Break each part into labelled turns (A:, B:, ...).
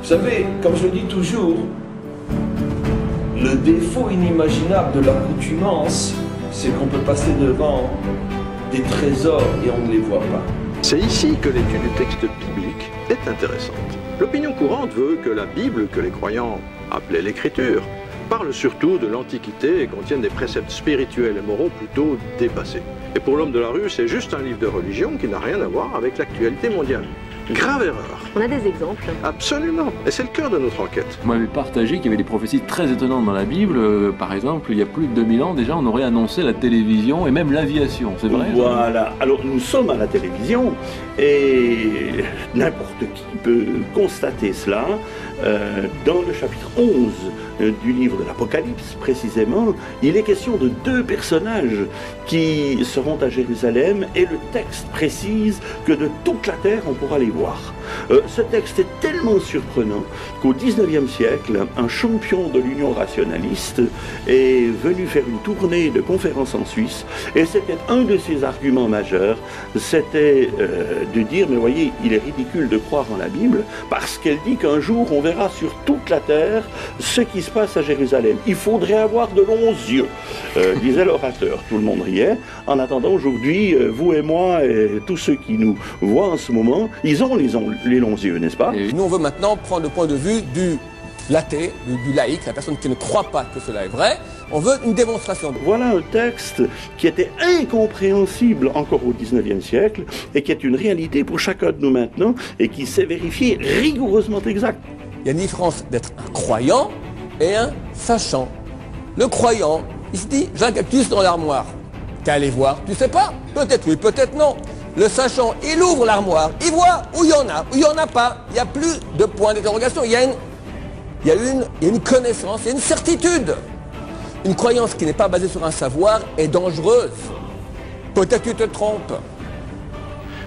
A: Vous savez, comme je le dis toujours, le défaut inimaginable de l'accoutumance, c'est qu'on peut passer devant des trésors et on ne les voit pas.
B: C'est ici que l'étude du texte biblique est intéressante. L'opinion courante veut que la Bible, que les croyants appelaient l'Écriture, parle surtout de l'Antiquité et contienne des préceptes spirituels et moraux plutôt dépassés. Et pour l'homme de la rue, c'est juste un livre de religion qui n'a rien à voir avec l'actualité mondiale. Grave erreur.
C: On a des exemples?
B: Absolument. Et c'est le cœur de notre enquête.
D: Vous m'avez partagé qu'il y avait des prophéties très étonnantes dans la Bible. Par exemple, il y a plus de 2000 ans, déjà, on aurait annoncé la télévision et même l'aviation. C'est vrai?
E: Voilà. Alors, nous sommes à la télévision et n'importe qui peut constater cela. Dans le chapitre 11 du livre de l'Apocalypse, précisément, il est question de deux personnages qui seront à Jérusalem et le texte précise que de toute la terre, on pourra les voir. Ce texte est tellement surprenant qu'au XIXe siècle, un champion de l'Union rationaliste est venu faire une tournée de conférences en Suisse et c'était un de ses arguments majeurs, c'était de dire, mais voyez, il est ridicule de croire en la Bible parce qu'elle dit qu'un jour on verra sur toute la terre ce qui se passe à Jérusalem. Il faudrait avoir de longs yeux, disait l'orateur. Tout le monde riait. En attendant, aujourd'hui, vous et moi et tous ceux qui nous voient en ce moment, ils ont les longs yeux, n'est-ce pas?
F: Nous, on veut maintenant prendre le point de vue du l'athée, du laïc, la personne qui ne croit pas que cela est vrai. On veut une démonstration.
E: Voilà un texte qui était incompréhensible encore au XIXe siècle et qui est une réalité pour chacun de nous maintenant et qui s'est vérifié rigoureusement exact.
F: Il y a une différence d'être un croyant et un sachant. Le croyant, il se dit, j'ai un cactus dans l'armoire. T'es allé voir, tu sais pas? Peut-être oui, peut-être non. Le sachant, il ouvre l'armoire, il voit où il y en a, où il n'y en a pas. Il n'y a plus de point d'interrogation. Il y a une connaissance, il y a une certitude. Une croyance qui n'est pas basée sur un savoir est dangereuse. Peut-être que tu te trompes.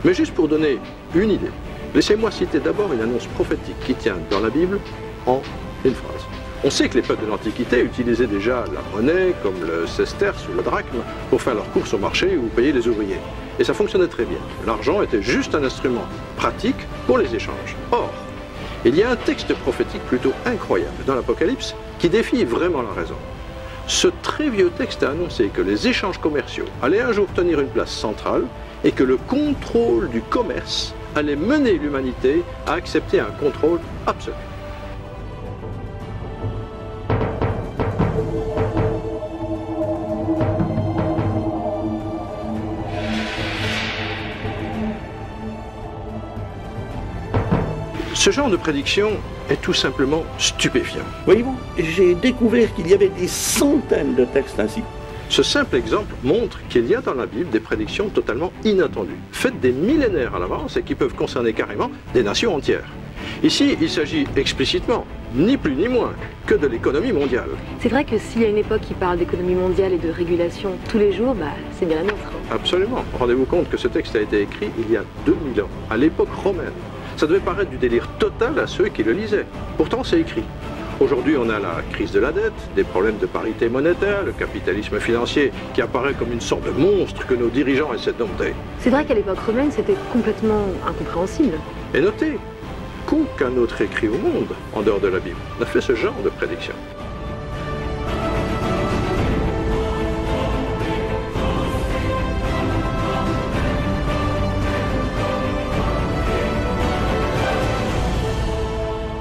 B: Mais juste pour donner une idée, laissez-moi citer d'abord une annonce prophétique qui tient dans la Bible en une phrase. On sait que les peuples de l'Antiquité utilisaient déjà la monnaie, comme le sesterce ou le drachme, pour faire leurs courses au marché ou payer les ouvriers. Et ça fonctionnait très bien. L'argent était juste un instrument pratique pour les échanges. Or, il y a un texte prophétique plutôt incroyable dans l'Apocalypse qui défie vraiment la raison. Ce très vieux texte a annoncé que les échanges commerciaux allaient un jour tenir une place centrale et que le contrôle du commerce allait mener l'humanité à accepter un contrôle absolu. Ce genre de prédiction est tout simplement stupéfiant.
E: Voyez-vous, j'ai découvert qu'il y avait des centaines de textes ainsi.
B: Ce simple exemple montre qu'il y a dans la Bible des prédictions totalement inattendues, faites des millénaires à l'avance et qui peuvent concerner carrément des nations entières. Ici, il s'agit explicitement, ni plus ni moins, que de l'économie mondiale.
C: C'est vrai que s'il y a une époque qui parle d'économie mondiale et de régulation tous les jours, c'est bien la nôtre.
B: Absolument. Rendez-vous compte que ce texte a été écrit il y a 2000 ans, à l'époque romaine. Ça devait paraître du délire total à ceux qui le lisaient. Pourtant, c'est écrit. Aujourd'hui, on a la crise de la dette, des problèmes de parité monétaire, le capitalisme financier qui apparaît comme une sorte de monstre que nos dirigeants essaient de dompter.
C: C'est vrai qu'à l'époque romaine, c'était complètement incompréhensible.
B: Et notez qu'aucun autre écrit au monde, en dehors de la Bible, n'a fait ce genre de prédiction.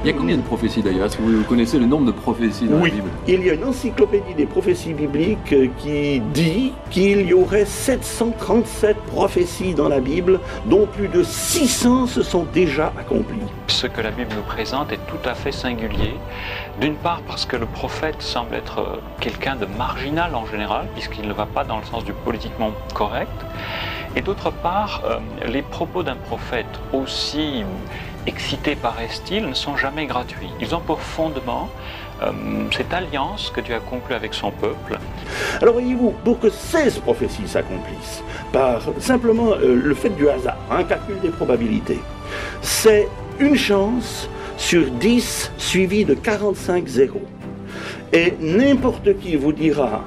D: Il y a combien de prophéties d'ailleurs? Est-ce que vous connaissez le nombre de prophéties dans la Bible?
E: Il y a une encyclopédie des prophéties bibliques qui dit qu'il y aurait 737 prophéties dans la Bible, dont plus de 600 se sont déjà accomplies.
G: Ce que la Bible nous présente est tout à fait singulier. D'une part parce que le prophète semble être quelqu'un de marginal en général, puisqu'il ne va pas dans le sens du politiquement correct. Et d'autre part, les propos d'un prophète aussi excités paraissent-ils, ne sont jamais gratuits. Ils ont pour fondement cette alliance que Dieu a conclue avec son peuple.
E: Alors voyez-vous, pour que 16 prophéties s'accomplissent, par simplement le fait du hasard, un calcul des probabilités, c'est une chance sur 10 suivie de 45 zéros. Et n'importe qui vous dira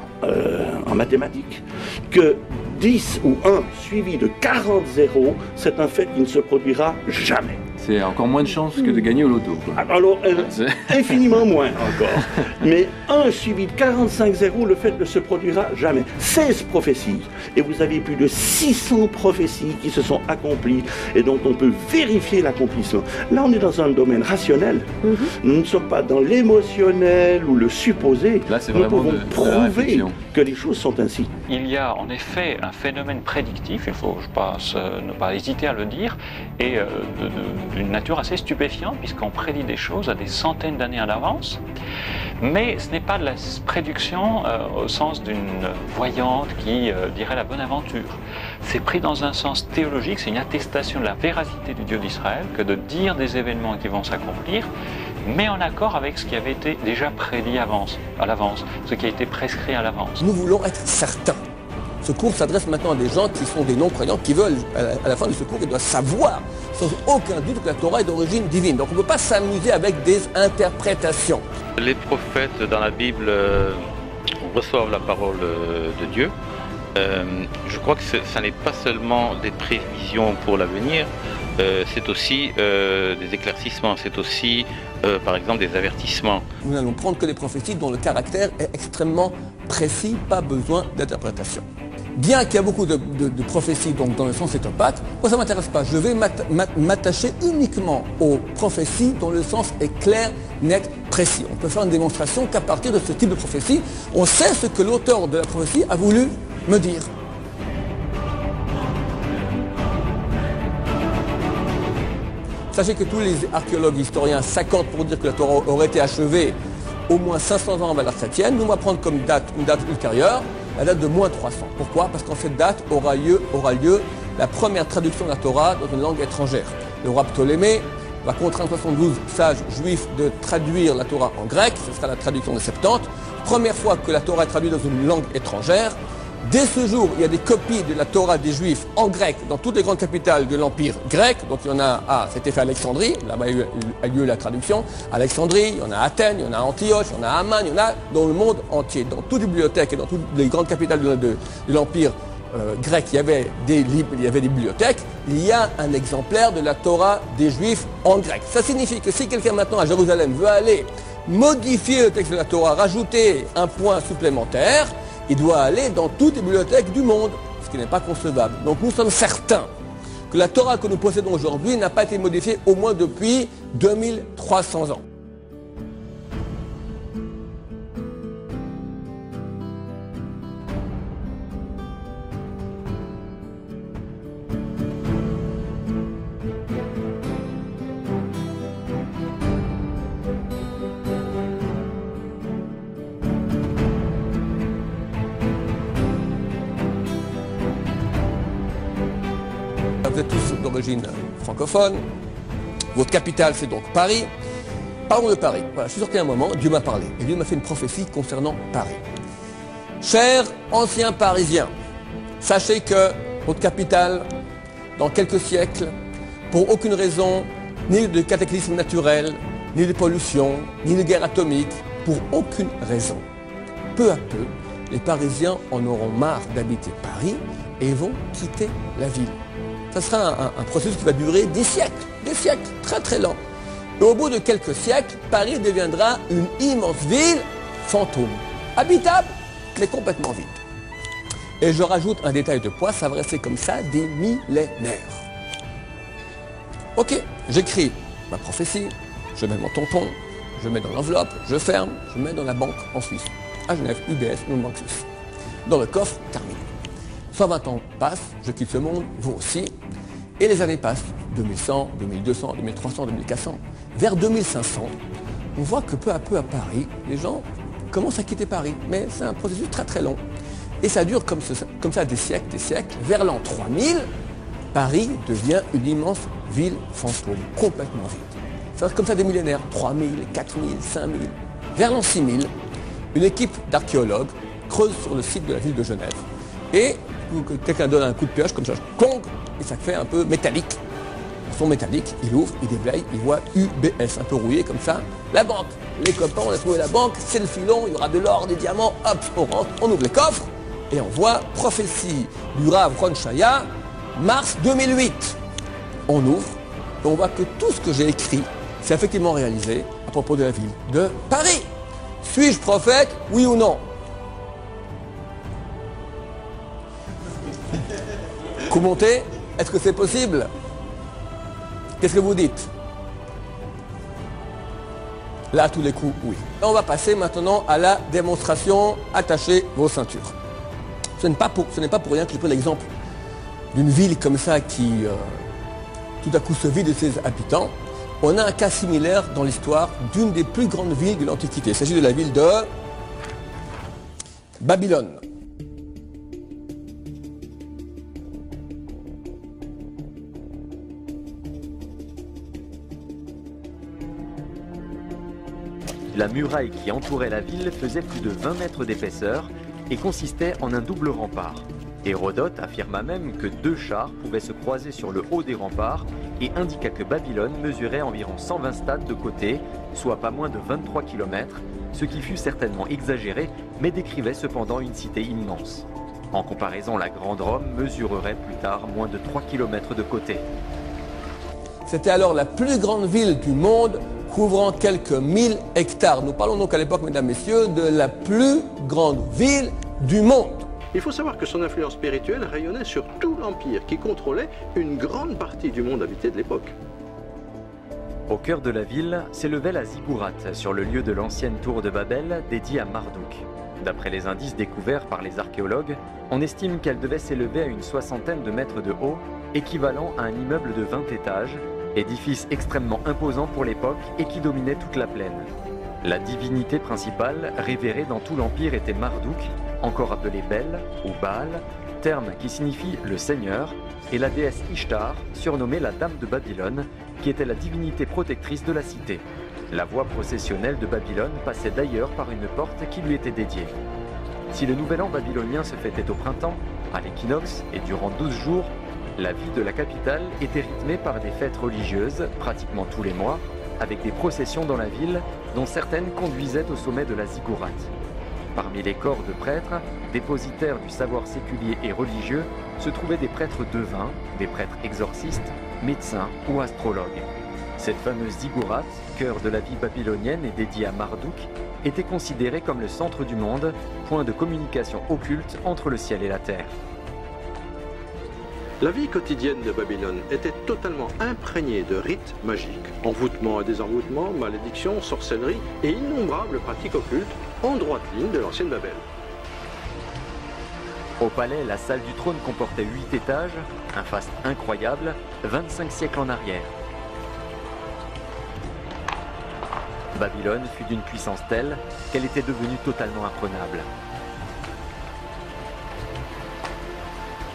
E: en mathématiques que 10 ou 1 suivi de 40 zéros, c'est un fait qui ne se produira jamais.
D: C'est encore moins de chances que de gagner au loto, quoi.
E: Alors, infiniment moins encore. Mais 1 suivi de 45-0, le fait ne se produira jamais. 16 prophéties. Et vous avez plus de 600 prophéties qui se sont accomplies et dont on peut vérifier l'accomplissement. Là, on est dans un domaine rationnel. Nous ne sommes pas dans l'émotionnel ou le supposé.
D: Là, c'est
E: nous
D: vraiment
E: pouvons
D: de la
E: prouver
D: réflexion.
E: que les choses sont ainsi.
G: Il y a en effet un phénomène prédictif, il faut ne pas hésiter à le dire, et d'une nature assez stupéfiante, puisqu'on prédit des choses à des centaines d'années à l'avance. Mais ce n'est pas de la prédiction au sens d'une voyante qui dirait la bonne aventure. C'est pris dans un sens théologique, c'est une attestation de la véracité du Dieu d'Israël que de dire des événements qui vont s'accomplir, mais en accord avec ce qui avait été déjà prédit à l'avance, ce qui a été prescrit à l'avance.
F: Nous voulons être certains. Ce cours s'adresse maintenant à des gens qui sont des non-croyants, qui veulent, à la fin de ce cours, ils doivent savoir, sans aucun doute, que la Torah est d'origine divine. Donc on ne peut pas s'amuser avec des interprétations.
H: Les prophètes dans la Bible reçoivent la parole de Dieu. Je crois que ça n'est pas seulement des prévisions pour l'avenir, c'est aussi des éclaircissements, c'est aussi par exemple des avertissements.
F: Nous n'allons prendre que des prophéties dont le caractère est extrêmement précis, pas besoin d'interprétation. Bien qu'il y a beaucoup de prophéties donc dans le sens étopate, moi ça ne m'intéresse pas. Je vais m'attacher uniquement aux prophéties dont le sens est clair, net, précis. On peut faire une démonstration qu'à partir de ce type de prophétie, on sait ce que l'auteur de la prophétie a voulu me dire. Sachez que tous les archéologues historiens s'accordent pour dire que la Torah aurait été achevée au moins 500 ans avant l'ère chrétienne. Nous, on va prendre comme date une date ultérieure, la date de moins 300. Pourquoi? Parce qu'en cette date aura lieu la première traduction de la Torah dans une langue étrangère. Le roi Ptolémée va contraindre 72 sages juifs de traduire la Torah en grec, ce sera la traduction de Septante. Première fois que la Torah est traduite dans une langue étrangère. Dès ce jour, il y a des copies de la Torah des Juifs en grec dans toutes les grandes capitales de l'Empire grec. Donc il y en a c'était fait à Alexandrie, là-bas a eu lieu la traduction. Alexandrie, il y en a à Athènes, il y en a à Antioche, il y en a à Amman, il y en a dans le monde entier. Dans toutes les bibliothèques et dans toutes les grandes capitales de l'Empire grec, il y avait des livres, il y avait des bibliothèques. Il y a un exemplaire de la Torah des Juifs en grec. Ça signifie que si quelqu'un maintenant à Jérusalem veut aller modifier le texte de la Torah, rajouter un point supplémentaire, il doit aller dans toutes les bibliothèques du monde, ce qui n'est pas concevable. Donc nous sommes certains que la Torah que nous possédons aujourd'hui n'a pas été modifiée au moins depuis 2300 ans. Vous êtes tous d'origine francophone, votre capitale c'est donc Paris. Parlons de Paris. Voilà, je suis sorti un moment, Dieu m'a parlé. Et Dieu m'a fait une prophétie concernant Paris. Chers anciens Parisiens, sachez que votre capitale, dans quelques siècles, pour aucune raison, ni de cataclysme naturel, ni de pollution, ni de guerre atomique, pour aucune raison, peu à peu, les Parisiens en auront marre d'habiter Paris et vont quitter la ville. Ça sera un processus qui va durer des siècles, très très lent. Et au bout de quelques siècles, Paris deviendra une immense ville fantôme, habitable, mais complètement vide. Et je rajoute un détail de poids, ça va rester comme ça des millénaires. Ok, j'écris ma prophétie, je mets mon tampon, je mets dans l'enveloppe, je ferme, je mets dans la banque en Suisse, à Genève, UBS, une banque suisse. Dans le coffre, terminé. 120 ans passent, je quitte ce monde, vous aussi, et les années passent, 2100, 2200, 2300, 2400. Vers 2500, on voit que peu à peu à Paris, les gens commencent à quitter Paris, mais c'est un processus très très long. Et ça dure comme ça des siècles. Vers l'an 3000, Paris devient une immense ville fantôme, complètement vide. Ça reste comme ça des millénaires, 3000, 4000, 5000. Vers l'an 6000, une équipe d'archéologues creuse sur le site de la ville de Genève. Et quelqu'un donne un coup de pioche comme ça, clong, et ça fait un peu métallique. Son métallique, il ouvre, il déblaye, il voit UBS, un peu rouillé comme ça. La banque, les copains, on a trouvé la banque, c'est le filon, il y aura de l'or, des diamants, hop, on rentre, on ouvre les coffres, et on voit prophétie du Rav Ron Shaya, mars 2008. On ouvre, Et on voit que tout ce que j'ai écrit, c'est effectivement réalisé à propos de la ville de Paris. Suis-je prophète, oui ou non? Commentez, est-ce que c'est possible? Qu'est-ce que vous dites? Là, à tous les coups, oui. On va passer maintenant à la démonstration. Attachez vos ceintures. Ce n'est pas pour rien que je prends l'exemple d'une ville comme ça qui, tout à coup, se vide de ses habitants. On a un cas similaire dans l'histoire d'une des plus grandes villes de l'Antiquité. Il s'agit de la ville de Babylone.
I: La muraille qui entourait la ville faisait plus de 20 mètres d'épaisseur et consistait en un double rempart. Hérodote affirma même que 2 chars pouvaient se croiser sur le haut des remparts et indiqua que Babylone mesurait environ 120 stades de côté, soit pas moins de 23 km, ce qui fut certainement exagéré, mais décrivait cependant une cité immense. En comparaison, la Grande Rome mesurerait plus tard moins de 3 km de côté.
F: C'était alors la plus grande ville du monde, couvrant quelques 1000 hectares. Nous parlons donc à l'époque, mesdames, messieurs, de la plus grande ville du monde.
B: Il faut savoir que son influence spirituelle rayonnait sur tout l'Empire qui contrôlait une grande partie du monde habité de l'époque.
I: Au cœur de la ville s'élevait la ziggourate, sur le lieu de l'ancienne tour de Babel dédiée à Marduk. D'après les indices découverts par les archéologues, on estime qu'elle devait s'élever à une 60aine de mètres de haut, équivalent à un immeuble de 20 étages, édifice extrêmement imposant pour l'époque et qui dominait toute la plaine. La divinité principale révérée dans tout l'Empire était Marduk, encore appelé Bel ou Baal, terme qui signifie le Seigneur, et la déesse Ishtar, surnommée la Dame de Babylone, qui était la divinité protectrice de la cité. La voie processionnelle de Babylone passait d'ailleurs par une porte qui lui était dédiée. Si le nouvel an babylonien se fêtait au printemps, à l'équinoxe et durant 12 jours, la vie de la capitale était rythmée par des fêtes religieuses, pratiquement tous les mois, avec des processions dans la ville, dont certaines conduisaient au sommet de la ziggourate. Parmi les corps de prêtres, dépositaires du savoir séculier et religieux, se trouvaient des prêtres devins, des prêtres exorcistes, médecins ou astrologues. Cette fameuse ziggourate, cœur de la vie babylonienne et dédiée à Marduk, était considérée comme le centre du monde, point de communication occulte entre le ciel et la terre.
B: La vie quotidienne de Babylone était totalement imprégnée de rites magiques, envoûtements et désenvoûtements, malédictions, sorcellerie et innombrables pratiques occultes en droite ligne de l'ancienne Babel.
I: Au palais, la salle du trône comportait 8 étages, un faste incroyable, 25 siècles en arrière. Babylone fut d'une puissance telle qu'elle était devenue totalement imprenable.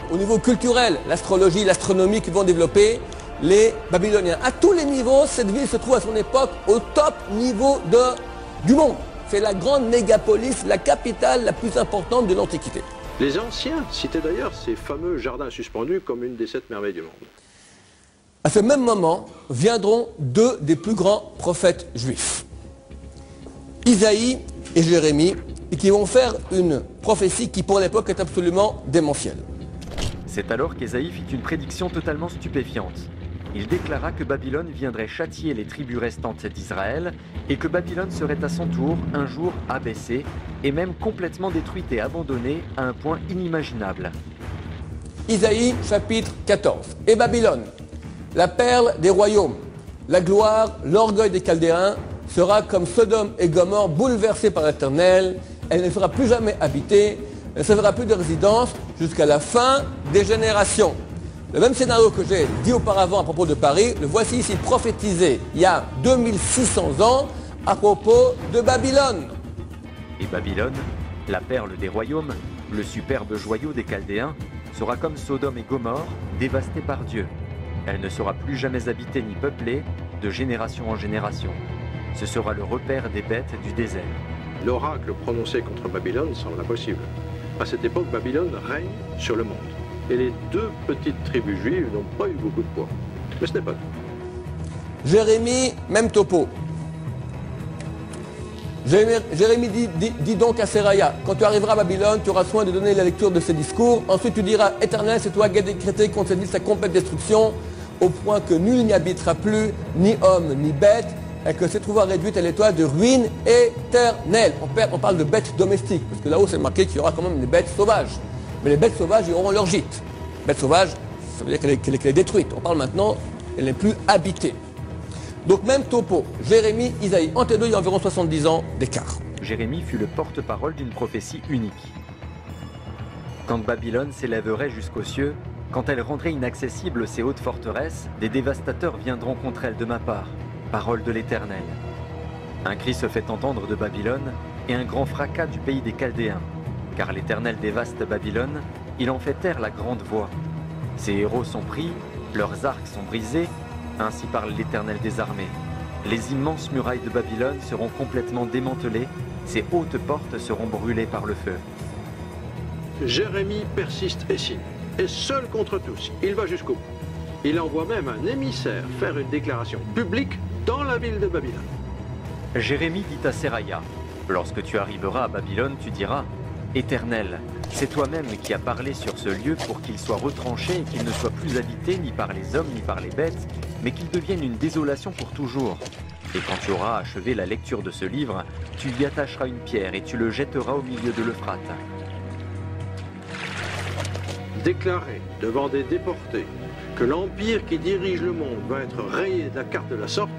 F: Au niveau culturel, l'astrologie, l'astronomie qui vont développer les Babyloniens. À tous les niveaux, cette ville se trouve à son époque au top niveau du monde. C'est la grande mégapolis, la capitale la plus importante de l'Antiquité.
B: Les anciens citaient d'ailleurs ces fameux jardins suspendus comme une des 7 merveilles du monde.
F: À ce même moment, viendront 2 des plus grands prophètes juifs, Isaïe et Jérémie, et qui vont faire une prophétie qui pour l'époque est absolument démentielle.
I: C'est alors qu'Ésaïe fit une prédiction totalement stupéfiante. Il déclara que Babylone viendrait châtier les tribus restantes d'Israël et que Babylone serait à son tour un jour abaissée et même complètement détruite et abandonnée à un point inimaginable.
F: Isaïe chapitre 14. Et Babylone, la perle des royaumes, la gloire, l'orgueil des Chaldéens, sera comme Sodome et Gomorrhe bouleversée par l'Éternel. Elle ne sera plus jamais habitée. Elle ne servira plus de résidence jusqu'à la fin des générations. Le même scénario que j'ai dit auparavant à propos de Paris, le voici ici prophétisé il y a 2600 ans à propos de Babylone.
I: Et Babylone, la perle des royaumes, le superbe joyau des Chaldéens, sera comme Sodome et Gomorrhe, dévastée par Dieu. Elle ne sera plus jamais habitée ni peuplée, de génération en génération. Ce sera le repère des bêtes du désert.
B: L'oracle prononcé contre Babylone semble impossible. À cette époque, Babylone règne sur le monde. Et les 2 petites tribus juives n'ont pas eu beaucoup de poids. Mais ce n'est pas tout.
F: Jérémie, même topo. Jérémie dit donc à Seraya, quand tu arriveras à Babylone, tu auras soin de donner la lecture de ces discours. Ensuite tu diras, Éternel, c'est toi qui as décrété contre cette ville sa complète destruction. au point que nul n'y habitera plus, ni homme, ni bête, et que se trouvera réduite à l'étoile de ruine éternelle. On parle de bêtes domestiques, parce que là-haut c'est marqué qu'il y aura quand même des bêtes sauvages. Mais les bêtes sauvages, ils auront leur gîte. Bête sauvage, ça veut dire qu'elle est détruite. On parle maintenant, elle n'est plus habitée. Donc même topo, Jérémie, Isaïe, entre les deux, il y a environ 70 ans d'écart.
I: Jérémie fut le porte-parole d'une prophétie unique. Quand Babylone s'élèverait jusqu'aux cieux, quand elle rendrait inaccessibles ses hautes forteresses, des dévastateurs viendront contre elle de ma part. Parole de l'Éternel. Un cri se fait entendre de Babylone et un grand fracas du pays des Chaldéens. Car l'Éternel dévaste Babylone, il en fait taire la grande voix. Ses héros sont pris, leurs arcs sont brisés, ainsi parle l'Éternel des armées. Les immenses murailles de Babylone seront complètement démantelées, ses hautes portes seront brûlées par le feu.
B: Jérémie persiste et signe, et seul contre tous, il va jusqu'au bout. Il envoie même un émissaire faire une déclaration publique dans la ville de Babylone.
I: Jérémie dit à Seraya, « Lorsque tu arriveras à Babylone, tu diras, « Éternel, c'est toi-même qui as parlé sur ce lieu pour qu'il soit retranché et qu'il ne soit plus habité ni par les hommes ni par les bêtes, mais qu'il devienne une désolation pour toujours. Et quand tu auras achevé la lecture de ce livre, tu y attacheras une pierre et tu le jetteras au milieu de l'Euphrate. »
B: Déclarer devant des déportés que l'empire qui dirige le monde va être rayé de la carte de la sorte,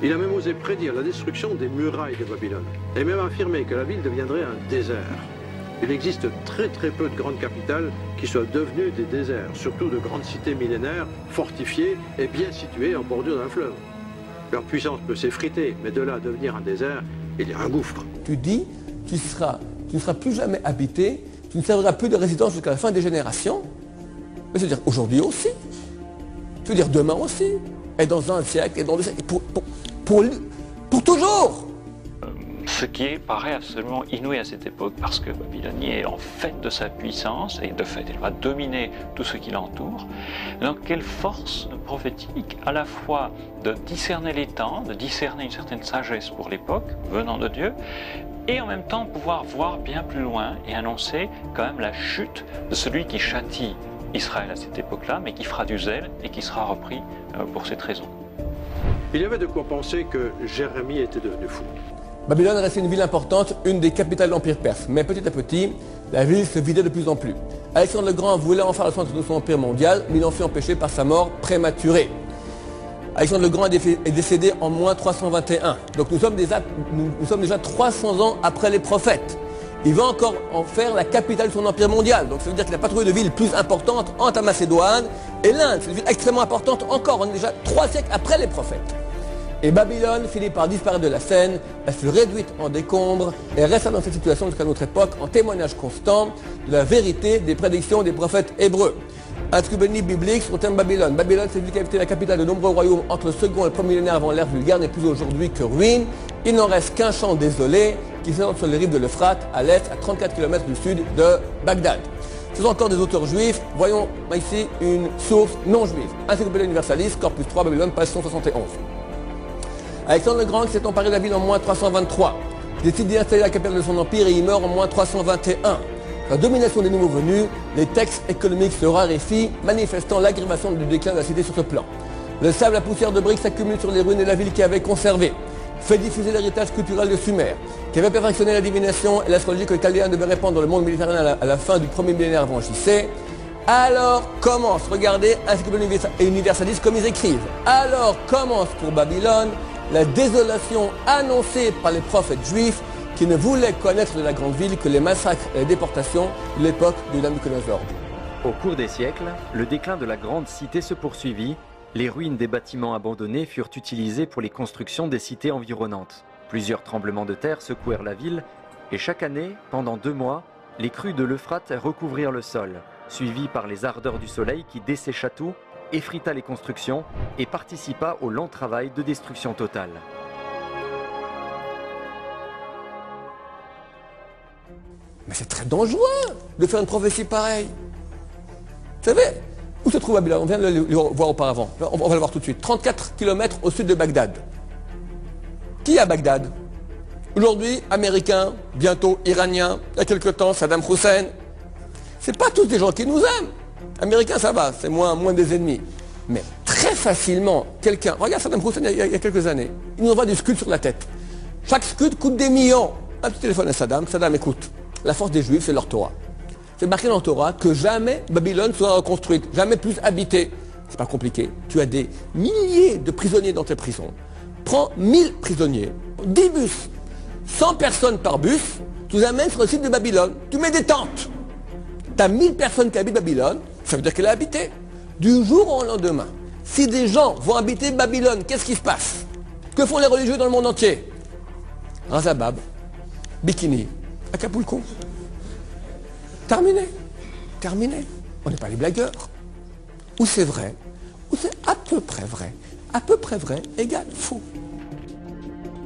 B: il a même osé prédire la destruction des murailles de Babylone, et même affirmé que la ville deviendrait un désert. Il existe très peu de grandes capitales qui soient devenues des déserts, surtout de grandes cités millénaires, fortifiées et bien situées en bordure d'un fleuve. Leur puissance peut s'effriter, mais de là à devenir un désert, il y a un gouffre.
F: Tu dis, tu ne seras plus jamais habité, tu ne serviras plus de résidence jusqu'à la fin des générations. Mais c'est-à-dire aujourd'hui aussi. Tu veux dire demain aussi. Et dans un siècle, et dans deux siècles, pour toujours.
G: Ce qui paraît absolument inouï à cette époque, parce que Babylone est en fait de sa puissance, et de fait, elle va dominer tout ce qui l'entoure. Donc, quelle force prophétique, à la fois de discerner les temps, de discerner une certaine sagesse pour l'époque, venant de Dieu, et en même temps pouvoir voir bien plus loin et annoncer quand même la chute de celui qui châtie Israël à cette époque-là, mais qui fera du zèle et qui sera repris pour cette raison.
B: Il y avait de quoi penser que Jérémie était devenu fou.
F: Babylone restait une ville importante, une des capitales de l'Empire perse. Mais petit à petit, la ville se vidait de plus en plus. Alexandre le Grand voulait en faire le centre de son empire mondial, mais il en fut empêché par sa mort prématurée. Alexandre le Grand est décédé en moins 321. Donc nous sommes déjà 300 ans après les prophètes. Il va encore en faire la capitale de son empire mondial. Donc ça veut dire qu'il n'a pas trouvé de ville plus importante entre la Macédoine et l'Inde. C'est une ville extrêmement importante encore. On est déjà 3 siècles après les prophètes. Et Babylone finit par disparaître de la scène. Elle fut réduite en décombres et resta dans cette situation jusqu'à notre époque en témoignage constant de la vérité des prédictions des prophètes hébreux. Un tribunal biblique sur le terme Babylone. Babylone, c'est une ville qui a été la capitale de nombreux royaumes entre le second et le premier millénaire avant l'ère vulgaire, n'est plus aujourd'hui que ruine. Il n'en reste qu'un champ désolé qui s'étend sur les rives de l'Euphrate, à l'est, à 34 km du sud de Bagdad. Ce sont encore des auteurs juifs. Voyons ici une source non juive. Encyclopédie Universalis, Corpus 3, Babylone, page 171. Alexandre le Grand, qui s'est emparé de la ville en moins 323, décide d'y installer la capitale de son empire et il meurt en moins 321. La domination des nouveaux venus, les textes économiques se raréfient, manifestant l'aggravation du déclin de la cité sur ce plan. Le sable, la poussière de briques s'accumule sur les ruines de la ville qui avait conservé, fait diffuser l'héritage culturel de Sumer, qui avait perfectionné la divination et l'astrologie que les Chaldéens devaient répandre dans le monde méditerranéen à la fin du premier millénaire avant JC. Alors commence, regardez Encyclopédie Universalis comme ils écrivent. Alors commence pour Babylone la désolation annoncée par les prophètes juifs qui ne voulaient connaître de la grande ville que les massacres et les déportations de l'époque de Nabuchodonosor.
I: Au cours des siècles, le déclin de la grande cité se poursuivit. Les ruines des bâtiments abandonnés furent utilisées pour les constructions des cités environnantes. Plusieurs tremblements de terre secouèrent la ville et chaque année, pendant 2 mois, les crues de l'Euphrate recouvrirent le sol, suivis par les ardeurs du soleil qui dessécha tout, effrita les constructions et participa au lent travail de destruction totale.
F: Mais c'est très dangereux de faire une prophétie pareille. Vous savez, où se trouve Babylone? On vient de le voir auparavant. On va le voir tout de suite. 34 km au sud de Bagdad. Qui est à Bagdad? Aujourd'hui, Américains, bientôt Iraniens, il y a quelque temps, Saddam Hussein. C'est pas tous des gens qui nous aiment. Américains, ça va, c'est moins des ennemis. Mais très facilement quelqu'un, regarde Saddam Hussein il y a quelques années, il nous envoie des scuds sur la tête. Chaque scud coûte des millions. Un petit téléphone à Saddam, Saddam écoute, la force des Juifs c'est leur Torah. C'est marqué dans le Torah que jamais Babylone sera reconstruite, jamais plus habitée. C'est pas compliqué, tu as des milliers de prisonniers dans tes prisons. Prends 1000 prisonniers, 10 bus, 100 personnes par bus, tu les amènes sur le site de Babylone, tu mets des tentes. Tu as 1000 personnes qui habitent Babylone, ça veut dire qu'elle est habitée. Du jour au lendemain, si des gens vont habiter Babylone, qu'est-ce qui se passe? Que font les religieux dans le monde entier? Razabab, Bikini, Acapulco. Terminé. Terminé. On n'est pas les blagueurs. Ou c'est vrai, ou c'est à peu près vrai. À peu près vrai égale faux.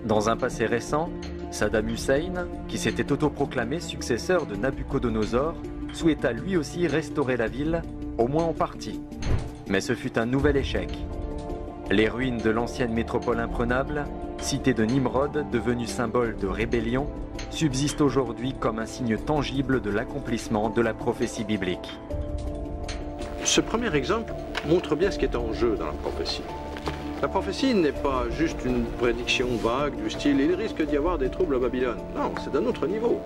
I: Dans un passé récent, Saddam Hussein, qui s'était autoproclamé successeur de Nabucodonosor, souhaita lui aussi restaurer la ville, au moins en partie. Mais ce fut un nouvel échec. Les ruines de l'ancienne métropole imprenable, cité de Nimrod, devenue symbole de rébellion, subsistent aujourd'hui comme un signe tangible de l'accomplissement de la prophétie biblique.
B: Ce premier exemple montre bien ce qui est en jeu dans la prophétie. La prophétie n'est pas juste une prédiction vague du style « il risque d'y avoir des troubles à Babylone ». Non, c'est d'un autre niveau.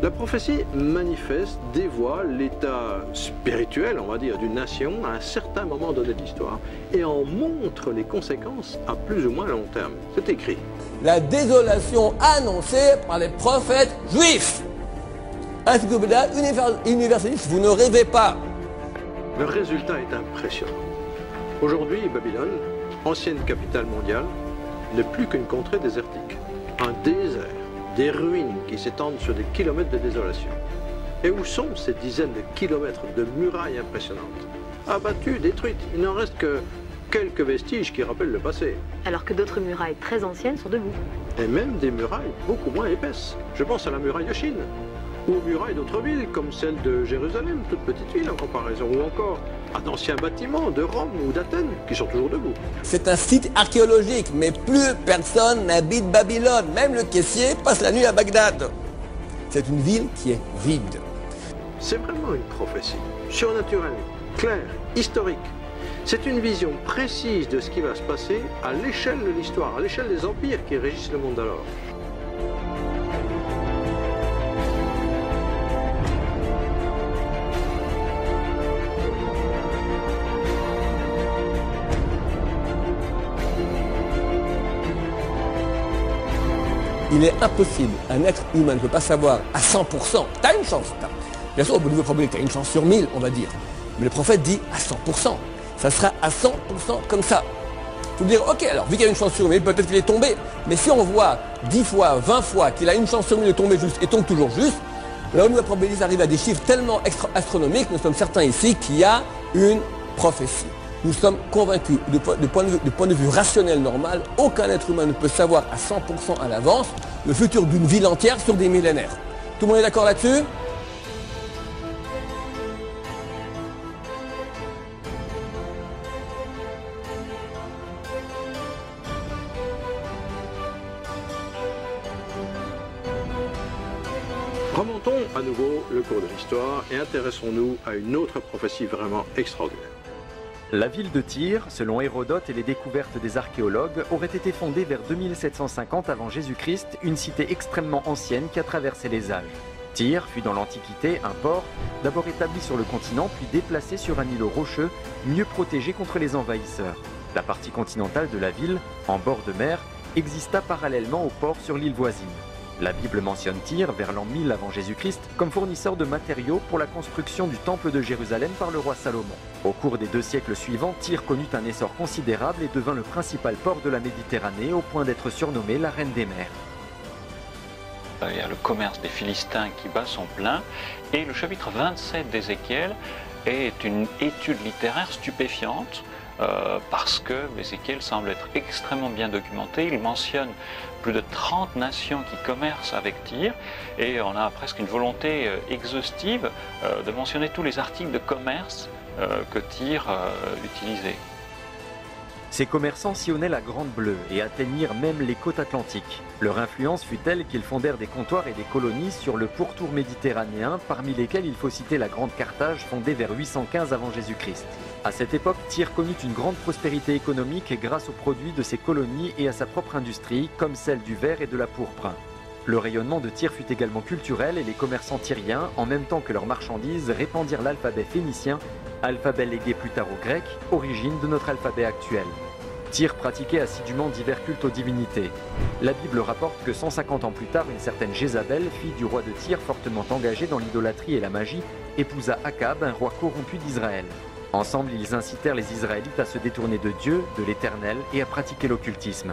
B: La prophétie manifeste, dévoile l'état spirituel, on va dire, d'une nation à un certain moment donné de l'histoire et en montre les conséquences à plus ou moins long terme. C'est écrit.
F: La désolation annoncée par les prophètes juifs. Encyclopédia universaliste, vous ne rêvez pas.
B: Le résultat est impressionnant. Aujourd'hui, Babylone, ancienne capitale mondiale, n'est plus qu'une contrée désertique. Un désert, des ruines qui s'étendent sur des kilomètres de désolation. Et où sont ces dizaines de kilomètres de murailles impressionnantes? Abattues, détruites, il n'en reste que quelques vestiges qui rappellent le passé.
C: Alors que d'autres murailles très anciennes sont debout.
B: Et même des murailles beaucoup moins épaisses. Je pense à la muraille de Chine, ou aux murailles d'autres villes, comme celle de Jérusalem, toute petite ville en comparaison, ou encore à d'anciens bâtiments de Rome ou d'Athènes, qui sont toujours debout.
F: C'est un site archéologique, mais plus personne n'habite Babylone. Même le caissier passe la nuit à Bagdad. C'est une ville qui est vide.
B: C'est vraiment une prophétie, surnaturelle, claire, historique. C'est une vision précise de ce qui va se passer à l'échelle de l'histoire, à l'échelle des empires qui régissent le monde d'alors.
F: Il est impossible, un être humain ne peut pas savoir à 100%. T'as une chance, bien sûr, au bout de probabilité, t'as une chance sur 1000, on va dire. Mais le prophète dit à 100%. Ça sera à 100% comme ça. Faut dire, ok, alors, vu qu'il y a une chance sur 1000, peut-être qu'il est tombé. Mais si on voit 10 fois, 20 fois qu'il a une chance sur 1000 de tomber juste et tombe toujours juste, là où la probabilité arrive à des chiffres tellement astronomiques, nous sommes certains ici qu'il y a une prophétie. Nous sommes convaincus, du point de vue rationnel normal, aucun être humain ne peut savoir à 100% à l'avance le futur d'une ville entière sur des millénaires. Tout le monde est d'accord là-dessus?
B: Remontons à nouveau le cours de l'histoire et intéressons-nous à une autre prophétie vraiment extraordinaire.
I: La ville de Tyr, selon Hérodote et les découvertes des archéologues, aurait été fondée vers 2750 avant Jésus-Christ, une cité extrêmement ancienne qui a traversé les âges. Tyr fut dans l'Antiquité un port, d'abord établi sur le continent puis déplacé sur un îlot rocheux, mieux protégé contre les envahisseurs. La partie continentale de la ville, en bord de mer, exista parallèlement au port sur l'île voisine. La Bible mentionne Tyr vers l'an 1000 avant Jésus-Christ comme fournisseur de matériaux pour la construction du temple de Jérusalem par le roi Salomon. Au cours des 2 siècles suivants, Tyr connut un essor considérable et devint le principal port de la Méditerranée au point d'être surnommé la Reine des mers.
G: Il y a le commerce des Philistins qui bat son plein et le chapitre 27 d'Ézéchiel est une étude littéraire stupéfiante parce que Ézéchiel semble être extrêmement bien documenté. Il mentionne plus de 30 nations qui commercent avec Tyr et on a presque une volonté exhaustive de mentionner tous les articles de commerce que Tyr utilisait.
I: Ces commerçants sillonnaient la Grande Bleue et atteignirent même les côtes atlantiques. Leur influence fut telle qu'ils fondèrent des comptoirs et des colonies sur le pourtour méditerranéen, parmi lesquels il faut citer la Grande Carthage fondée vers 815 avant Jésus-Christ. À cette époque, Tyr connut une grande prospérité économique grâce aux produits de ses colonies et à sa propre industrie, comme celle du verre et de la pourpre. Le rayonnement de Tyr fut également culturel et les commerçants tyriens, en même temps que leurs marchandises, répandirent l'alphabet phénicien, alphabet légué plus tard aux Grecs, origine de notre alphabet actuel. Tyr pratiquait assidûment divers cultes aux divinités. La Bible rapporte que 150 ans plus tard, une certaine Jézabel, fille du roi de Tyr fortement engagée dans l'idolâtrie et la magie, épousa Akab, un roi corrompu d'Israël. Ensemble, ils incitèrent les Israélites à se détourner de Dieu, de l'Éternel, et à pratiquer l'occultisme.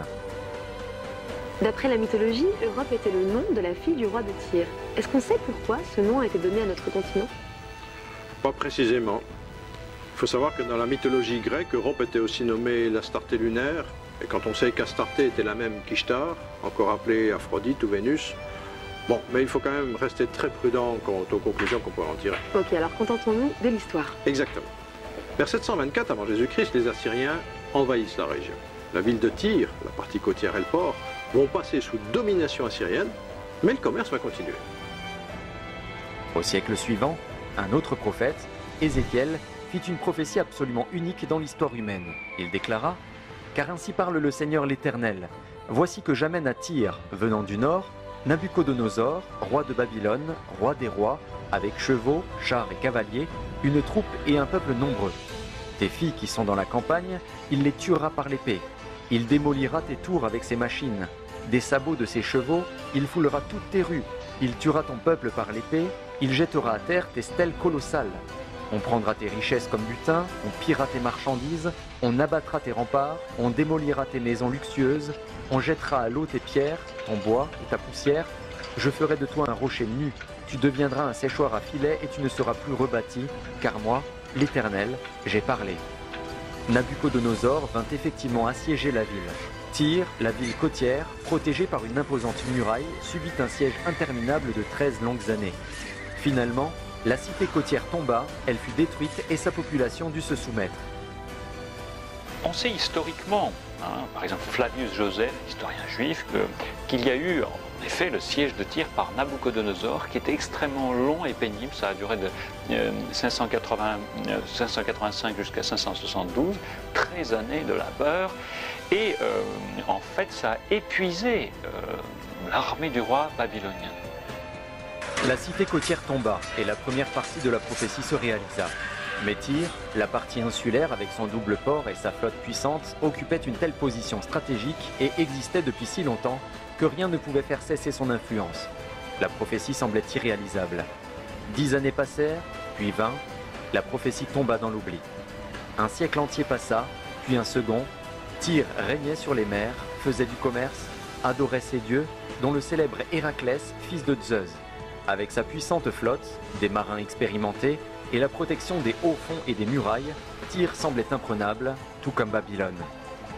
C: D'après la mythologie, Europe était le nom de la fille du roi de Tyr. Est-ce qu'on sait pourquoi ce nom a été donné à notre continent?
B: Pas précisément. Il faut savoir que dans la mythologie grecque, Europe était aussi nommée l'Astarté lunaire. Et quand on sait qu'Astarté était la même qu'Ishtar, encore appelée Aphrodite ou Vénus, bon, mais il faut quand même rester très prudent quant aux conclusions qu'on pourrait en tirer.
C: Ok, alors contentons-nous de l'histoire.
B: Exactement. Vers 724 avant Jésus-Christ, les Assyriens envahissent la région. La ville de Tyr, la partie côtière et le port, vont passer sous domination assyrienne, mais le commerce va continuer.
I: Au siècle suivant, un autre prophète, Ézéchiel, fit une prophétie absolument unique dans l'histoire humaine. Il déclara « Car ainsi parle le Seigneur l'Éternel. Voici que j'amène à Tyr, venant du nord, Nabuchodonosor, roi de Babylone, roi des rois, avec chevaux, chars et cavaliers, une troupe et un peuple nombreux. Tes filles qui sont dans la campagne, il les tuera par l'épée. Il démolira tes tours avec ses machines. Des sabots de ses chevaux, il foulera toutes tes rues. Il tuera ton peuple par l'épée, il jettera à terre tes stèles colossales. On prendra tes richesses comme butin, on pillera tes marchandises, on abattra tes remparts, on démolira tes maisons luxueuses, on jettera à l'eau tes pierres, ton bois et ta poussière. Je ferai de toi un rocher nu, tu deviendras un séchoir à filets et tu ne seras plus rebâti, car moi, l'Éternel, j'ai parlé. » Nabuchodonosor vint effectivement assiéger la ville. Tyr, la ville côtière, protégée par une imposante muraille, subit un siège interminable de 13 longues années. Finalement, la cité côtière tomba, elle fut détruite et sa population dut se soumettre.
G: On sait historiquement, par exemple Flavius Joseph, historien juif, qu'il y a eu en effet le siège de Tyr par Nabuchodonosor qui était extrêmement long et pénible. Ça a duré de 585 jusqu'à 572, 13 années de labeur. Et en fait, ça a épuisé l'armée du roi babylonien.
I: La cité côtière tomba et la première partie de la prophétie se réalisa. Mais Tyr, la partie insulaire avec son double port et sa flotte puissante, occupait une telle position stratégique et existait depuis si longtemps que rien ne pouvait faire cesser son influence. La prophétie semblait irréalisable. 10 années passèrent, puis 20, la prophétie tomba dans l'oubli. Un siècle entier passa, puis un second. Tyr régnait sur les mers, faisait du commerce, adorait ses dieux, dont le célèbre Héraclès, fils de Zeus. Avec sa puissante flotte, des marins expérimentés et la protection des hauts fonds et des murailles, Tyr semblait imprenable, tout comme Babylone.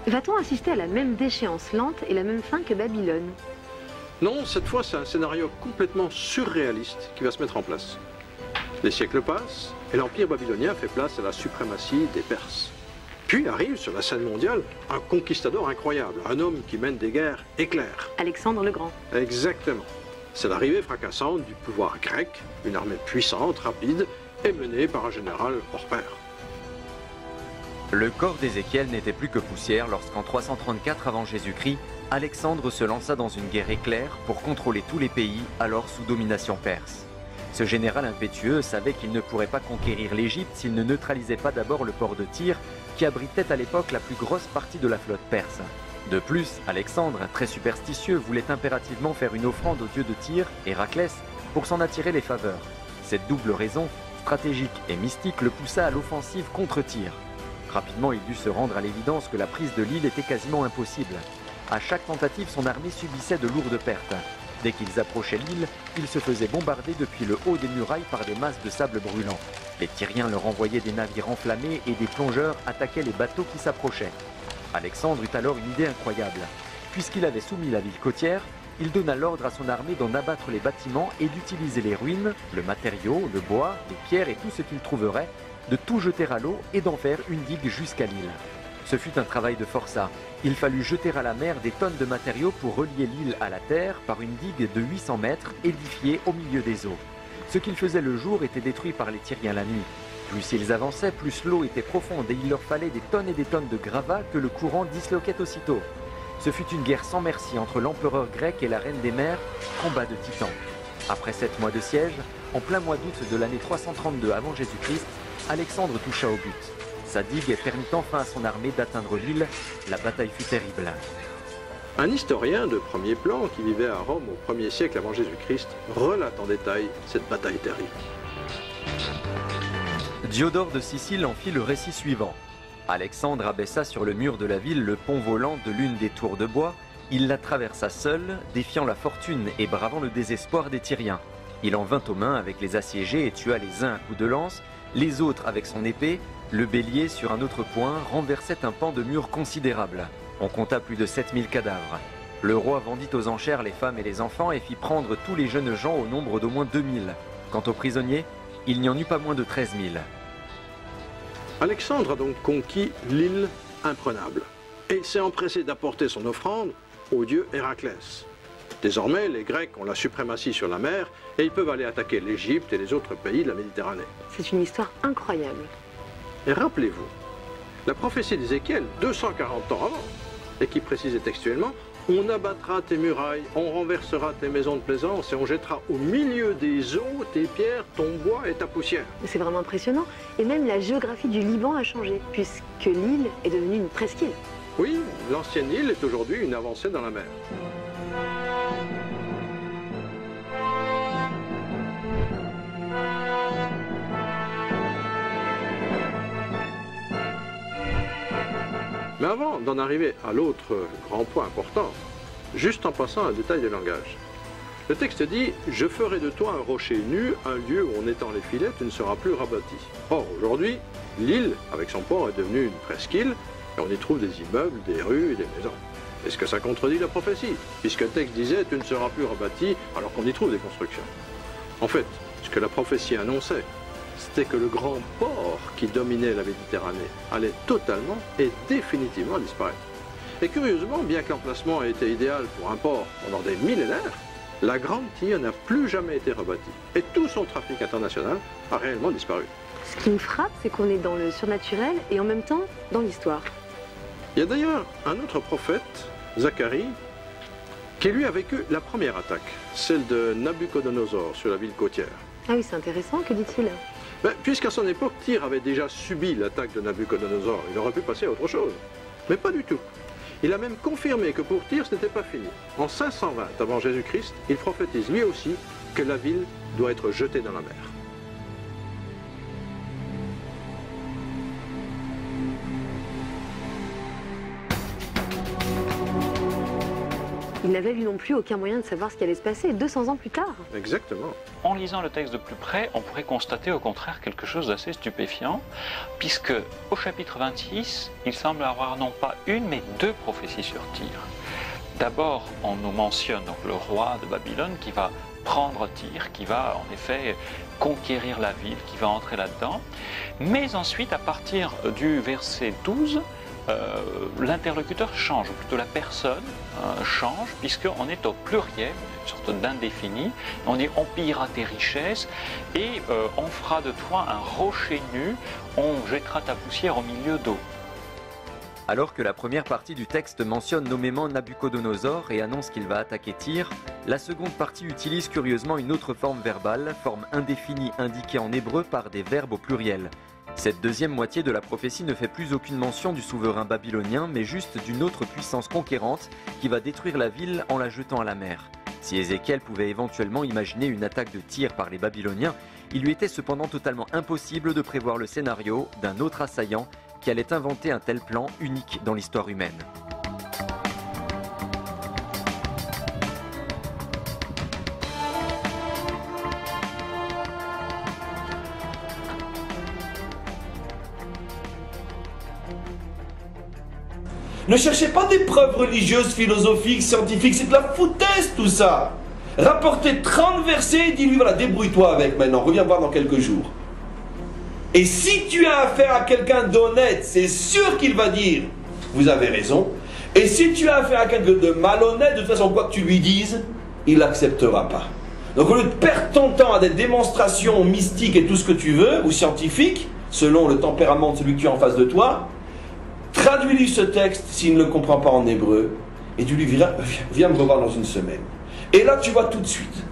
C: Va-t-on assister à la même déchéance lente et la même fin que Babylone?
B: Non, cette fois c'est un scénario complètement surréaliste qui va se mettre en place. Les siècles passent et l'empire babylonien fait place à la suprématie des Perses. Puis arrive sur la scène mondiale un conquistador incroyable, un homme qui mène des guerres éclairs.
C: Alexandre le Grand.
B: Exactement. C'est l'arrivée fracassante du pouvoir grec, une armée puissante, rapide et menée par un général hors pair.
I: Le corps d'Ézéchiel n'était plus que poussière lorsqu'en 334 avant Jésus-Christ, Alexandre se lança dans une guerre éclair pour contrôler tous les pays alors sous domination perse. Ce général impétueux savait qu'il ne pourrait pas conquérir l'Égypte s'il ne neutralisait pas d'abord le port de Tyr, qui abritait à l'époque la plus grosse partie de la flotte perse. De plus, Alexandre, très superstitieux, voulait impérativement faire une offrande au dieu de Tyr, Héraclès, pour s'en attirer les faveurs. Cette double raison, stratégique et mystique, le poussa à l'offensive contre Tyr. Rapidement, il dut se rendre à l'évidence que la prise de l'île était quasiment impossible. À chaque tentative, son armée subissait de lourdes pertes. Dès qu'ils approchaient l'île, ils se faisaient bombarder depuis le haut des murailles par des masses de sable brûlant. Les Tyriens leur envoyaient des navires enflammés et des plongeurs attaquaient les bateaux qui s'approchaient. Alexandre eut alors une idée incroyable. Puisqu'il avait soumis la ville côtière, il donna l'ordre à son armée d'en abattre les bâtiments et d'utiliser les ruines, le matériau, le bois, les pierres et tout ce qu'il trouverait, de tout jeter à l'eau et d'en faire une digue jusqu'à l'île. Ce fut un travail de forçat. Il fallut jeter à la mer des tonnes de matériaux pour relier l'île à la terre par une digue de 800 mètres édifiée au milieu des eaux. Ce qu'ils faisaient le jour était détruit par les Tyriens la nuit. Plus ils avançaient, plus l'eau était profonde et il leur fallait des tonnes et des tonnes de gravats que le courant disloquait aussitôt. Ce fut une guerre sans merci entre l'empereur grec et la reine des mers, combat de titans. Après 7 mois de siège, en plein mois d'août de l'année 332 avant Jésus-Christ, Alexandre toucha au but. Sa digue permit enfin à son armée d'atteindre l'île. La bataille fut terrible.
B: Un historien de premier plan qui vivait à Rome au 1er siècle avant Jésus-Christ relate en détail cette bataille terrible.
I: Diodore de Sicile en fit le récit suivant. Alexandre abaissa sur le mur de la ville le pont volant de l'une des tours de bois. Il la traversa seul, défiant la fortune et bravant le désespoir des Tyriens. Il en vint aux mains avec les assiégés et tua les uns à coups de lance, les autres avec son épée. Le bélier, sur un autre point, renversait un pan de mur considérable. On compta plus de 7000 cadavres. Le roi vendit aux enchères les femmes et les enfants et fit prendre tous les jeunes gens au nombre d'au moins 2000. Quant aux prisonniers, il n'y en eut pas moins de 13 000.
B: Alexandre a donc conquis l'île imprenable et s'est empressé d'apporter son offrande au dieu Héraclès. Désormais, les Grecs ont la suprématie sur la mer et ils peuvent aller attaquer l'Égypte et les autres pays de la Méditerranée.
C: C'est une histoire incroyable.
B: Et rappelez-vous, la prophétie d'Ézéchiel, 240 ans avant, et qui précisait textuellement « On abattra tes murailles, on renversera tes maisons de plaisance et on jettera au milieu des eaux tes pierres, ton bois et ta poussière. »
C: C'est vraiment impressionnant. Et même la géographie du Liban a changé, puisque l'île est devenue une presqu'île.
B: Oui, l'ancienne île est aujourd'hui une avancée dans la mer. Mais avant d'en arriver à l'autre grand point important, juste en passant un détail de langage. Le texte dit « Je ferai de toi un rocher nu, un lieu où en étend les filets, tu ne seras plus rabattu. » Or, aujourd'hui, l'île, avec son port, est devenue une presqu'île, et on y trouve des immeubles, des rues et des maisons. Est-ce que ça contredit la prophétie? Puisque le texte disait « Tu ne seras plus rabattu » alors qu'on y trouve des constructions. En fait, ce que la prophétie annonçait, c'était que le grand port qui dominait la Méditerranée allait totalement et définitivement disparaître. Et curieusement, bien que l'emplacement ait été idéal pour un port pendant des millénaires, la Grande Tyr n'a plus jamais été rebâtie. Et tout son trafic international a réellement disparu.
C: Ce qui me frappe, c'est qu'on est dans le surnaturel et en même temps dans l'histoire.
B: Il y a d'ailleurs un autre prophète, Zacharie, qui lui a vécu la première attaque, celle de Nabuchodonosor sur la ville côtière.
C: Ah oui, c'est intéressant, que dit-il?
B: Puisqu'à son époque, Tyr avait déjà subi l'attaque de Nabuchodonosor, il aurait pu passer à autre chose. Mais pas du tout. Il a même confirmé que pour Tyr, ce n'était pas fini. En 520 avant Jésus-Christ, il prophétise lui aussi que la ville doit être jetée dans la mer.
C: Il n'avait lui non plus aucun moyen de savoir ce qui allait se passer 200 ans plus tard.
B: Exactement.
G: En lisant le texte de plus près, on pourrait constater au contraire quelque chose d'assez stupéfiant, puisque au chapitre 26, il semble avoir non pas une, mais deux prophéties sur Tyr. D'abord, on nous mentionne donc le roi de Babylone qui va prendre Tyr, qui va en effet conquérir la ville, qui va entrer là-dedans. Mais ensuite, à partir du verset 12, l'interlocuteur change, ou plutôt la personne change, puisqu'on est au pluriel, une sorte d'indéfini. On dit on pillera tes richesses et on fera de toi un rocher nu, on jettera ta poussière au milieu d'eau.
I: Alors que la première partie du texte mentionne nommément Nabuchodonosor et annonce qu'il va attaquer Tyr, la seconde partie utilise curieusement une autre forme verbale, forme indéfinie indiquée en hébreu par des verbes au pluriel. Cette deuxième moitié de la prophétie ne fait plus aucune mention du souverain babylonien, mais juste d'une autre puissance conquérante qui va détruire la ville en la jetant à la mer. Si Ézéchiel pouvait éventuellement imaginer une attaque de Tyr par les Babyloniens, il lui était cependant totalement impossible de prévoir le scénario d'un autre assaillant qui allait inventer un tel plan unique dans l'histoire humaine.
A: Ne cherchez pas des preuves religieuses, philosophiques, scientifiques, c'est de la foutaise tout ça. Rapportez 30 versets et dis-lui, voilà, débrouille-toi avec maintenant, reviens voir dans quelques jours. Et si tu as affaire à quelqu'un d'honnête, c'est sûr qu'il va dire, vous avez raison. Et si tu as affaire à quelqu'un de malhonnête, de toute façon, quoi que tu lui dises, il n'acceptera pas. Donc au lieu de perdre ton temps à des démonstrations mystiques et tout ce que tu veux, ou scientifiques, selon le tempérament de celui que tu as en face de toi, traduis-lui ce texte s'il ne le comprend pas en hébreu, et tu lui diras, viens me revoir dans une semaine. Et là tu vois tout de suite,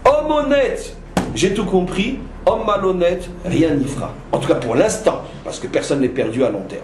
A: homme honnête, j'ai tout compris, homme malhonnête, rien n'y fera. En tout cas pour l'instant, parce que personne n'est perdu à long terme.